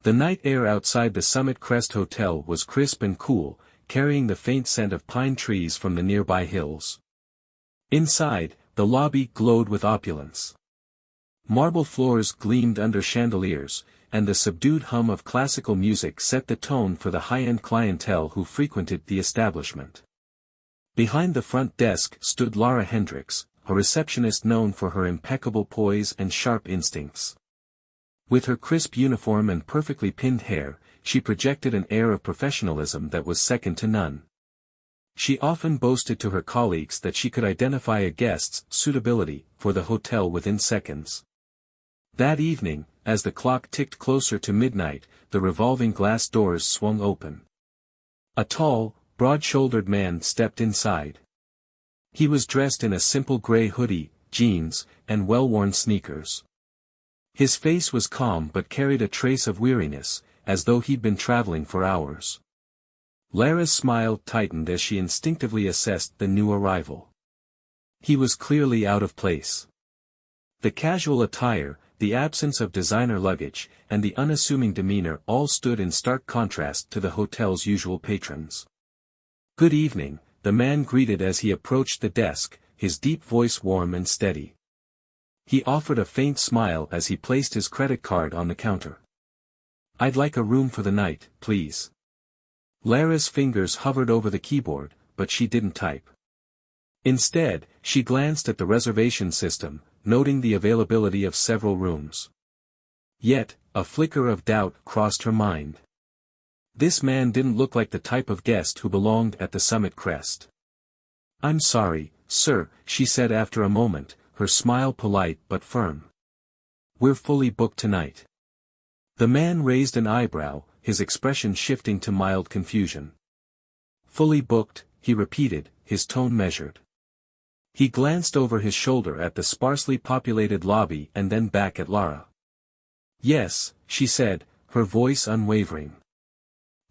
The night air outside the Summit Crest Hotel was crisp and cool, carrying the faint scent of pine trees from the nearby hills. Inside, the lobby glowed with opulence. Marble floors gleamed under chandeliers, and the subdued hum of classical music set the tone for the high-end clientele who frequented the establishment. Behind the front desk stood Laura Hendricks, a receptionist known for her impeccable poise and sharp instincts. With her crisp uniform and perfectly pinned hair, she projected an air of professionalism that was second to none. She often boasted to her colleagues that she could identify a guest's suitability for the hotel within seconds. That evening, as the clock ticked closer to midnight, the revolving glass doors swung open. A tall, broad-shouldered man stepped inside. He was dressed in a simple gray hoodie, jeans, and well-worn sneakers. His face was calm but carried a trace of weariness, as though he'd been traveling for hours. Lara's smile tightened as she instinctively assessed the new arrival. He was clearly out of place. The casual attire, the absence of designer luggage, and the unassuming demeanor all stood in stark contrast to the hotel's usual patrons. "Good evening," the man greeted as he approached the desk, his deep voice warm and steady. He offered a faint smile as he placed his credit card on the counter. "I'd like a room for the night, please." Lara's fingers hovered over the keyboard, but she didn't type. Instead, she glanced at the reservation system, noting the availability of several rooms. Yet, a flicker of doubt crossed her mind. This man didn't look like the type of guest who belonged at the Summit Crest. "I'm sorry, sir," she said after a moment, her smile polite but firm. "We're fully booked tonight." The man raised an eyebrow, his expression shifting to mild confusion. "Fully booked," he repeated, his tone measured. He glanced over his shoulder at the sparsely populated lobby and then back at Lara. "Yes," she said, her voice unwavering.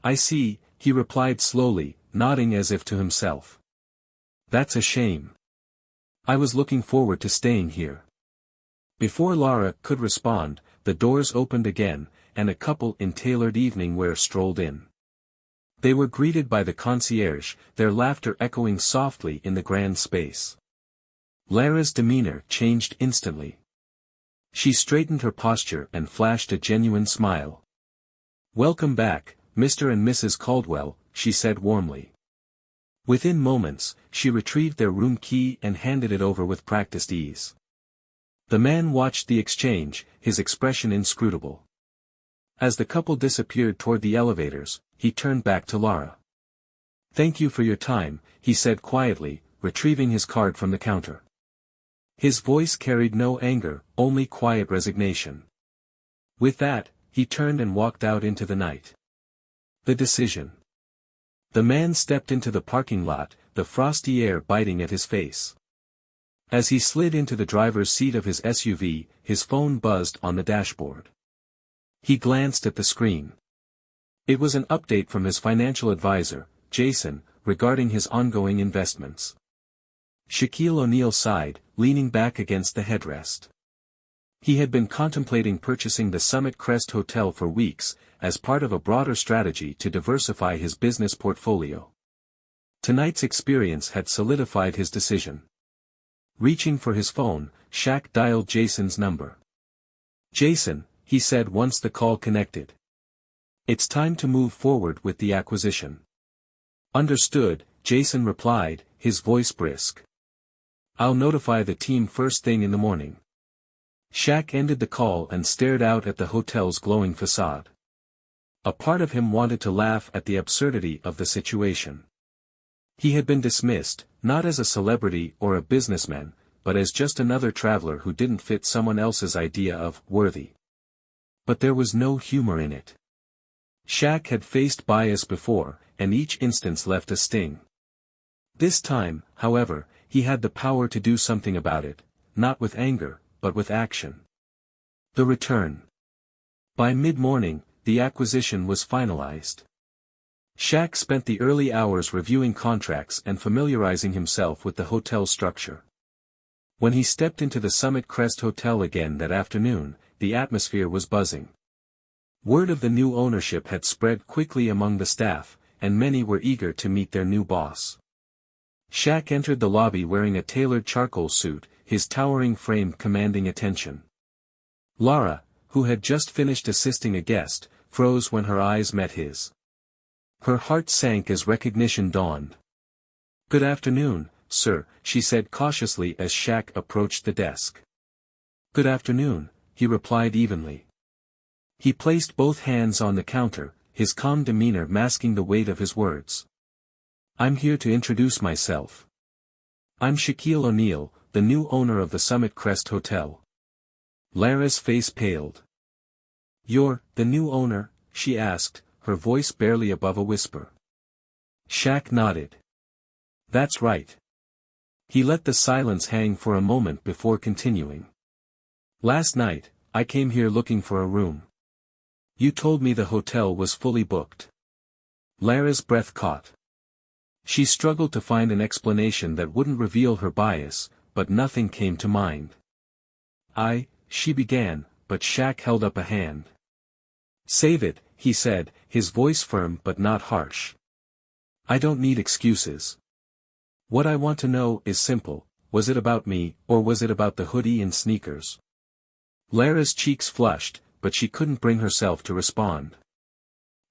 "I see," he replied slowly, nodding as if to himself. "That's a shame. I was looking forward to staying here." Before Lara could respond, the doors opened again, and a couple in tailored evening wear strolled in. They were greeted by the concierge, their laughter echoing softly in the grand space. Lara's demeanor changed instantly. She straightened her posture and flashed a genuine smile. "Welcome back, Mr. and Mrs. Caldwell," she said warmly. Within moments, she retrieved their room key and handed it over with practiced ease. The man watched the exchange, his expression inscrutable. As the couple disappeared toward the elevators, he turned back to Lara. "Thank you for your time," he said quietly, retrieving his card from the counter. His voice carried no anger, only quiet resignation. With that, he turned and walked out into the night. The decision. The man stepped into the parking lot, the frosty air biting at his face. As he slid into the driver's seat of his SUV, his phone buzzed on the dashboard. He glanced at the screen. It was an update from his financial advisor, Jason, regarding his ongoing investments. Shaquille O'Neal sighed, leaning back against the headrest. He had been contemplating purchasing the Summit Crest Hotel for weeks, as part of a broader strategy to diversify his business portfolio. Tonight's experience had solidified his decision. Reaching for his phone, Shaq dialed Jason's number. "Jason," he said once the call connected. "It's time to move forward with the acquisition." "Understood," Jason replied, his voice brisk. "I'll notify the team first thing in the morning." Shaq ended the call and stared out at the hotel's glowing facade. A part of him wanted to laugh at the absurdity of the situation. He had been dismissed, not as a celebrity or a businessman, but as just another traveler who didn't fit someone else's idea of worthy. But there was no humor in it. Shaq had faced bias before, and each instance left a sting. This time, however, he had the power to do something about it, not with anger, but with action. The return. By mid-morning, the acquisition was finalized. Shaq spent the early hours reviewing contracts and familiarizing himself with the hotel structure. When he stepped into the Summit Crest Hotel again that afternoon, the atmosphere was buzzing. Word of the new ownership had spread quickly among the staff, and many were eager to meet their new boss. Shaq entered the lobby wearing a tailored charcoal suit, his towering frame commanding attention. Lara, who had just finished assisting a guest, froze when her eyes met his. Her heart sank as recognition dawned. "Good afternoon, sir," she said cautiously as Shaq approached the desk. "Good afternoon," he replied evenly. He placed both hands on the counter, his calm demeanor masking the weight of his words. "I'm here to introduce myself. I'm Shaquille O'Neal, the new owner of the Summit Crest Hotel." Lara's face paled. "You're the new owner?" she asked, her voice barely above a whisper. Shaq nodded. "That's right." He let the silence hang for a moment before continuing. "Last night, I came here looking for a room. You told me the hotel was fully booked." Lara's breath caught. She struggled to find an explanation that wouldn't reveal her bias, but nothing came to mind. She began, but Shaq held up a hand. "Save it," he said, his voice firm but not harsh. "I don't need excuses. What I want to know is simple, was it about me, or was it about the hoodie and sneakers?" Lara's cheeks flushed, but she couldn't bring herself to respond.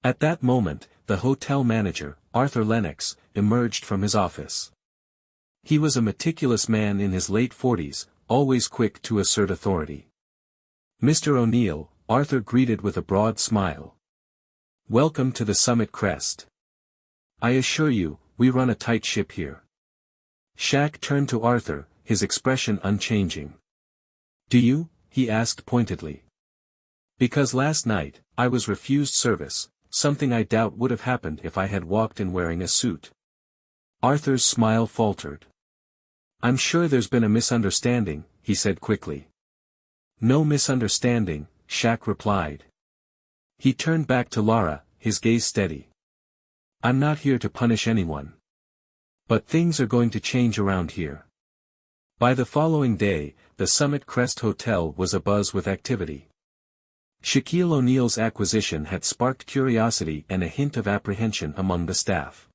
At that moment, the hotel manager, Arthur Lennox, emerged from his office. He was a meticulous man in his late 40s, always quick to assert authority. "Mr. O'Neal," Arthur greeted with a broad smile. "Welcome to the Summit Crest. I assure you, we run a tight ship here." Shaq turned to Arthur, his expression unchanging. "Do you?" he asked pointedly. "Because last night, I was refused service, something I doubt would have happened if I had walked in wearing a suit." Arthur's smile faltered. "I'm sure there's been a misunderstanding," he said quickly. "No misunderstanding," Shaq replied. He turned back to Lara, his gaze steady. "I'm not here to punish anyone. But things are going to change around here." By the following day, the Summit Crest Hotel was abuzz with activity. Shaquille O'Neal's acquisition had sparked curiosity and a hint of apprehension among the staff.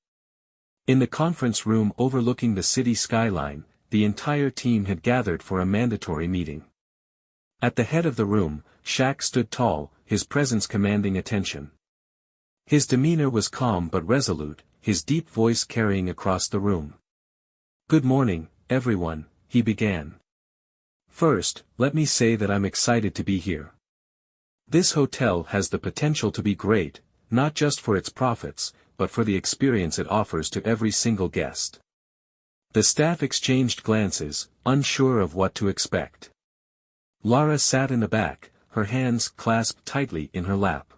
In the conference room overlooking the city skyline, the entire team had gathered for a mandatory meeting. At the head of the room, Shaq stood tall, his presence commanding attention. His demeanor was calm but resolute, his deep voice carrying across the room. "Good morning, everyone," he began. "First, let me say that I'm excited to be here. This hotel has the potential to be great, not just for its profits, but for the experience it offers to every single guest." The staff exchanged glances, unsure of what to expect. Lara sat in the back, her hands clasped tightly in her lap.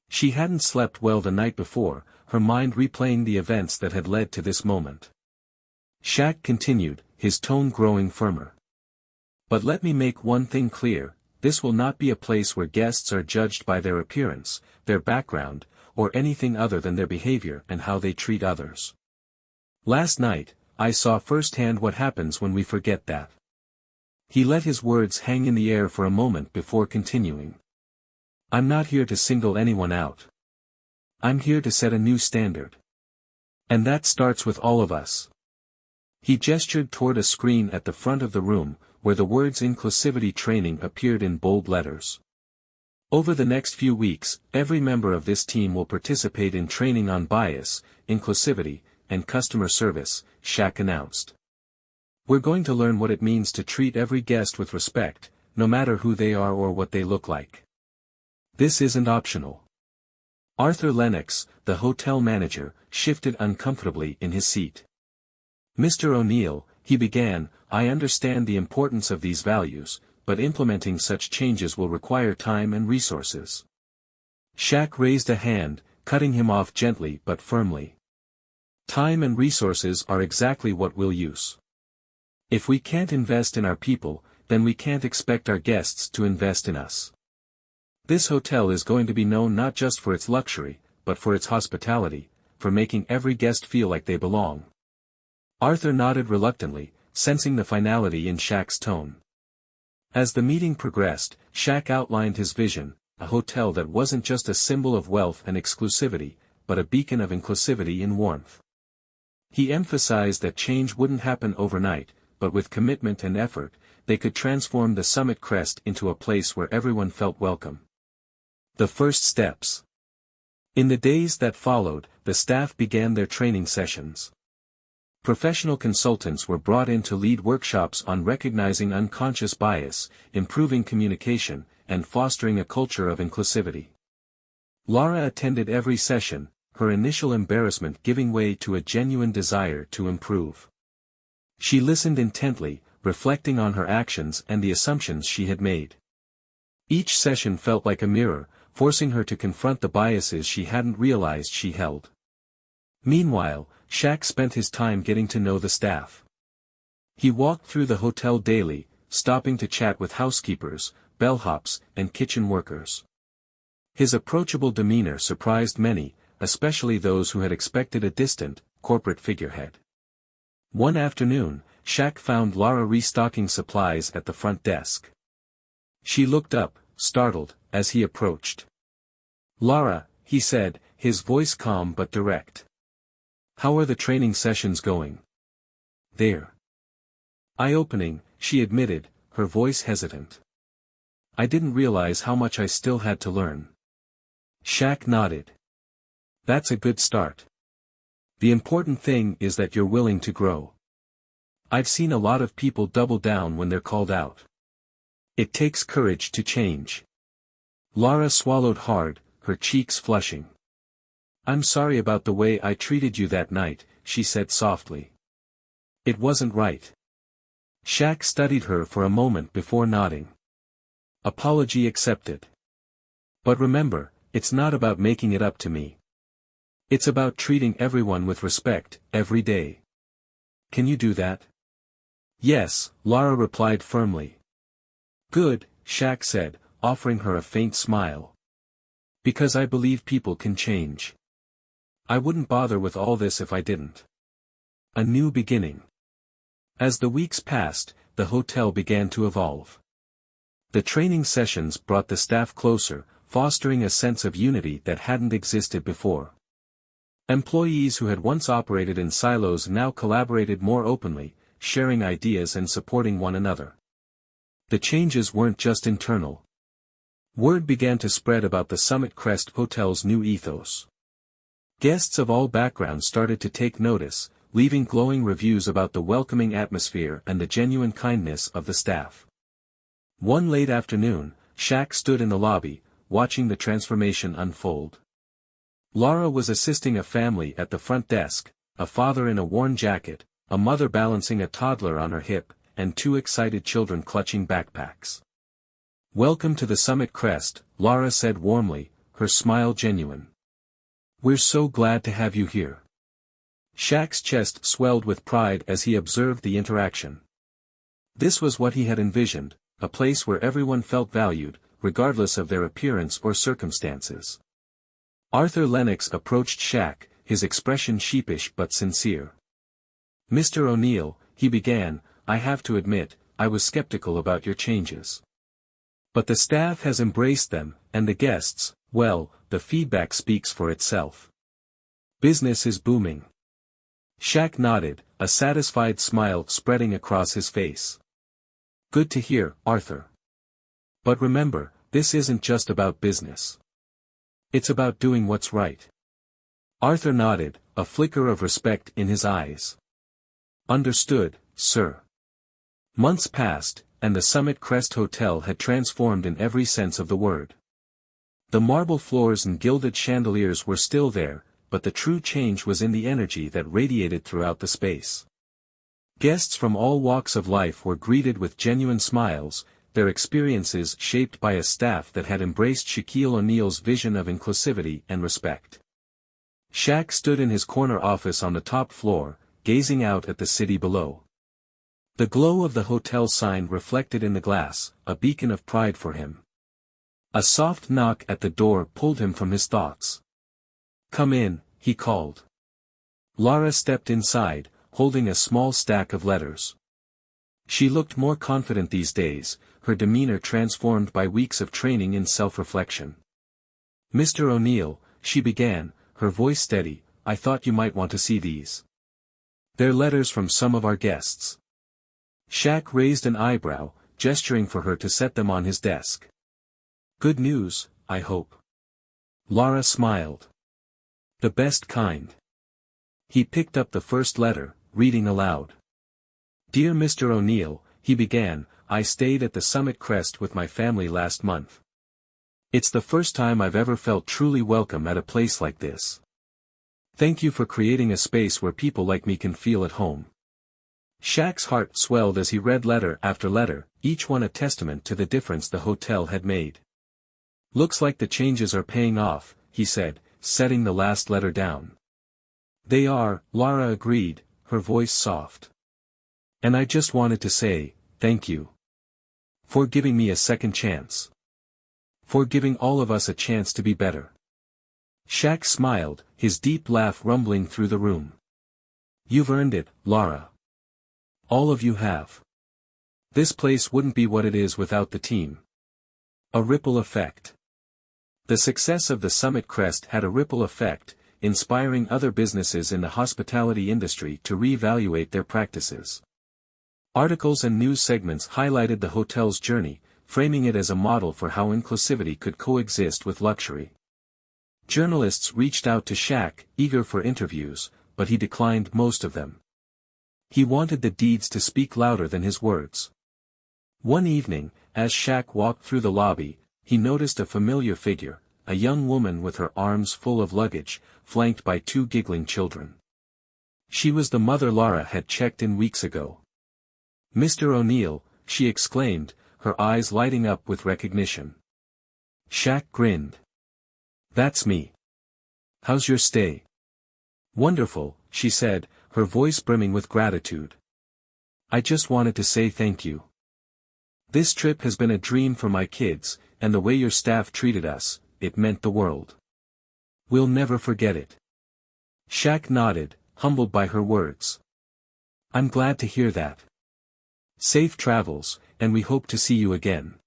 She hadn't slept well the night before, her mind replaying the events that had led to this moment. Shaq continued, his tone growing firmer. "But let me make one thing clear, this will not be a place where guests are judged by their appearance, their background, or anything other than their behavior and how they treat others. Last night, I saw firsthand what happens when we forget that." He let his words hang in the air for a moment before continuing. "I'm not here to single anyone out. I'm here to set a new standard. And that starts with all of us." He gestured toward a screen at the front of the room, where the words inclusivity training appeared in bold letters. "Over the next few weeks, every member of this team will participate in training on bias, inclusivity, and customer service," Shaq announced. "We're going to learn what it means to treat every guest with respect, no matter who they are or what they look like. This isn't optional." Arthur Lennox, the hotel manager, shifted uncomfortably in his seat. "Mr. O'Neal," he began, "I understand the importance of these values, but implementing such changes will require time and resources." Shaq raised a hand, cutting him off gently but firmly. "Time and resources are exactly what we'll use. If we can't invest in our people, then we can't expect our guests to invest in us. This hotel is going to be known not just for its luxury, but for its hospitality, for making every guest feel like they belong." Arthur nodded reluctantly, sensing the finality in Shaq's tone. As the meeting progressed, Shaq outlined his vision, a hotel that wasn't just a symbol of wealth and exclusivity, but a beacon of inclusivity and warmth. He emphasized that change wouldn't happen overnight, but with commitment and effort, they could transform the Summit Crest into a place where everyone felt welcome. The first steps. In the days that followed, the staff began their training sessions. Professional consultants were brought in to lead workshops on recognizing unconscious bias, improving communication, and fostering a culture of inclusivity. Laura attended every session, her initial embarrassment giving way to a genuine desire to improve. She listened intently, reflecting on her actions and the assumptions she had made. Each session felt like a mirror, forcing her to confront the biases she hadn't realized she held. Meanwhile, Shaq spent his time getting to know the staff. He walked through the hotel daily, stopping to chat with housekeepers, bellhops, and kitchen workers. His approachable demeanor surprised many, especially those who had expected a distant, corporate figurehead. One afternoon, Shaq found Laura restocking supplies at the front desk. She looked up, startled, as he approached. "Laura," he said, his voice calm but direct. "How are the training sessions going?" "They're eye-opening," she admitted, her voice hesitant. "I didn't realize how much I still had to learn." Shaq nodded. "That's a good start. The important thing is that you're willing to grow. I've seen a lot of people double down when they're called out. It takes courage to change." Laura swallowed hard, her cheeks flushing. "I'm sorry about the way I treated you that night," she said softly. "It wasn't right." Shaq studied her for a moment before nodding. "Apology accepted. But remember, it's not about making it up to me. It's about treating everyone with respect, every day. Can you do that?" "Yes," Laura replied firmly. "Good," Shaq said, offering her a faint smile. "Because I believe people can change. I wouldn't bother with all this if I didn't." A new beginning. As the weeks passed, the hotel began to evolve. The training sessions brought the staff closer, fostering a sense of unity that hadn't existed before. Employees who had once operated in silos now collaborated more openly, sharing ideas and supporting one another. The changes weren't just internal. Word began to spread about the Summit Crest Hotel's new ethos. Guests of all backgrounds started to take notice, leaving glowing reviews about the welcoming atmosphere and the genuine kindness of the staff. One late afternoon, Shaq stood in the lobby, watching the transformation unfold. Laura was assisting a family at the front desk, a father in a worn jacket, a mother balancing a toddler on her hip, and two excited children clutching backpacks. "Welcome to the Summit Crest," Laura said warmly, her smile genuine. "We're so glad to have you here." Shaq's chest swelled with pride as he observed the interaction. This was what he had envisioned, a place where everyone felt valued, regardless of their appearance or circumstances. Arthur Lennox approached Shaq, his expression sheepish but sincere. "Mr. O'Neal," he began, "I have to admit, I was skeptical about your changes. But the staff has embraced them, and the guests, well, the feedback speaks for itself. Business is booming." Shaq nodded, a satisfied smile spreading across his face. "Good to hear, Arthur. But remember, this isn't just about business. It's about doing what's right." Arthur nodded, a flicker of respect in his eyes. "Understood, sir." Months passed, and the Summit Crest Hotel had transformed in every sense of the word. The marble floors and gilded chandeliers were still there, but the true change was in the energy that radiated throughout the space. Guests from all walks of life were greeted with genuine smiles, their experiences shaped by a staff that had embraced Shaquille O'Neal's vision of inclusivity and respect. Shaq stood in his corner office on the top floor, gazing out at the city below. The glow of the hotel sign reflected in the glass, a beacon of pride for him. A soft knock at the door pulled him from his thoughts. "Come in," he called. Laura stepped inside, holding a small stack of letters. She looked more confident these days, her demeanor transformed by weeks of training in self-reflection. "Mr. O'Neal," she began, her voice steady, "I thought you might want to see these. They're letters from some of our guests." Shaq raised an eyebrow, gesturing for her to set them on his desk. "Good news, I hope." Lara smiled. "The best kind." He picked up the first letter, reading aloud. "Dear Mr. O'Neal," he began, "I stayed at the Summit Crest with my family last month. It's the first time I've ever felt truly welcome at a place like this. Thank you for creating a space where people like me can feel at home." Shaq's heart swelled as he read letter after letter, each one a testament to the difference the hotel had made. "Looks like the changes are paying off," he said, setting the last letter down. "They are," Lara agreed, her voice soft. "And I just wanted to say, thank you. For giving me a second chance. For giving all of us a chance to be better." Shaq smiled, his deep laugh rumbling through the room. "You've earned it, Lara. All of you have. This place wouldn't be what it is without the team." A ripple effect. The success of the Summit Crest had a ripple effect, inspiring other businesses in the hospitality industry to reevaluate their practices. Articles and news segments highlighted the hotel's journey, framing it as a model for how inclusivity could coexist with luxury. Journalists reached out to Shaq, eager for interviews, but he declined most of them. He wanted the deeds to speak louder than his words. One evening, as Shaq walked through the lobby, he noticed a familiar figure, a young woman with her arms full of luggage, flanked by two giggling children. She was the mother Lara had checked in weeks ago. "Mr. O'Neal," she exclaimed, her eyes lighting up with recognition. Shaq grinned. "That's me. How's your stay?" "Wonderful," she said, her voice brimming with gratitude. "I just wanted to say thank you. This trip has been a dream for my kids, and the way your staff treated us, it meant the world. We'll never forget it." Shaq nodded, humbled by her words. "I'm glad to hear that. Safe travels, and we hope to see you again."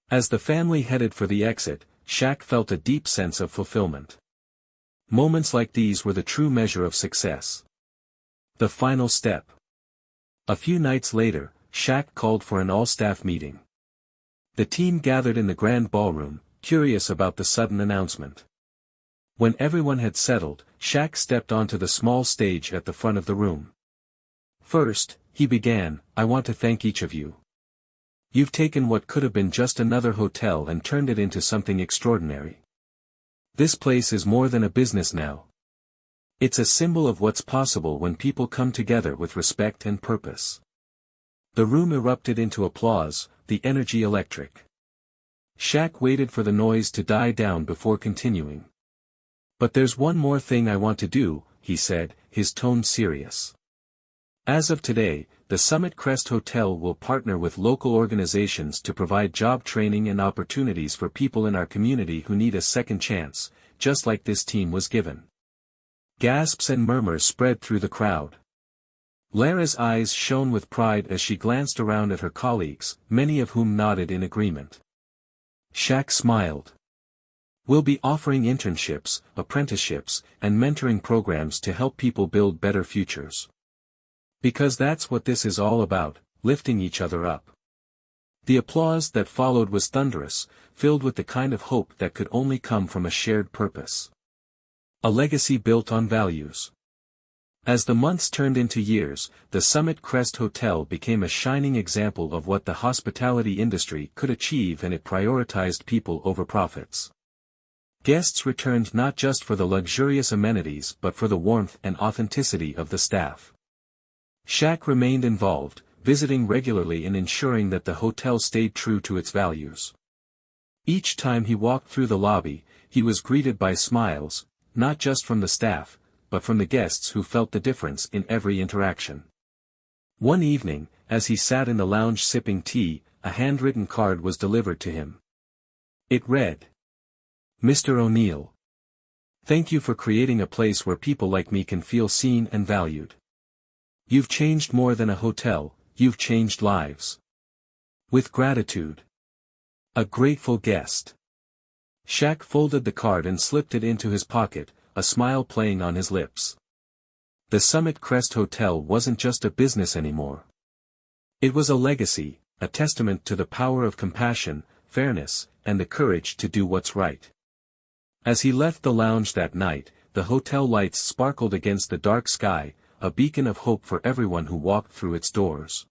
As the family headed for the exit, Shaq felt a deep sense of fulfillment. Moments like these were the true measure of success. The final step. A few nights later, Shaq called for an all-staff meeting. The team gathered in the grand ballroom, curious about the sudden announcement. When everyone had settled, Shaq stepped onto the small stage at the front of the room. "First," he began, "I want to thank each of you. You've taken what could have been just another hotel and turned it into something extraordinary. This place is more than a business now. It's a symbol of what's possible when people come together with respect and purpose." The room erupted into applause, the energy electric. Shaq waited for the noise to die down before continuing. "But there's one more thing I want to do," he said, his tone serious. "As of today, the Summit Crest Hotel will partner with local organizations to provide job training and opportunities for people in our community who need a second chance, just like this team was given." Gasps and murmurs spread through the crowd. Lara's eyes shone with pride as she glanced around at her colleagues, many of whom nodded in agreement. Shaq smiled. "We'll be offering internships, apprenticeships, and mentoring programs to help people build better futures. Because that's what this is all about, lifting each other up." The applause that followed was thunderous, filled with the kind of hope that could only come from a shared purpose. A legacy built on values. As the months turned into years, the Summit Crest Hotel became a shining example of what the hospitality industry could achieve, and it prioritized people over profits. Guests returned not just for the luxurious amenities but for the warmth and authenticity of the staff. Shaq remained involved, visiting regularly and ensuring that the hotel stayed true to its values. Each time he walked through the lobby, he was greeted by smiles, not just from the staff, but from the guests who felt the difference in every interaction. One evening, as he sat in the lounge sipping tea, a handwritten card was delivered to him. It read, "Mr. O'Neal. Thank you for creating a place where people like me can feel seen and valued. You've changed more than a hotel, you've changed lives. With gratitude. A grateful guest. Shaq folded the card and slipped it into his pocket, a smile playing on his lips. The Summit Crest Hotel wasn't just a business anymore. It was a legacy, a testament to the power of compassion, fairness, and the courage to do what's right. As he left the lounge that night, the hotel lights sparkled against the dark sky, a beacon of hope for everyone who walked through its doors.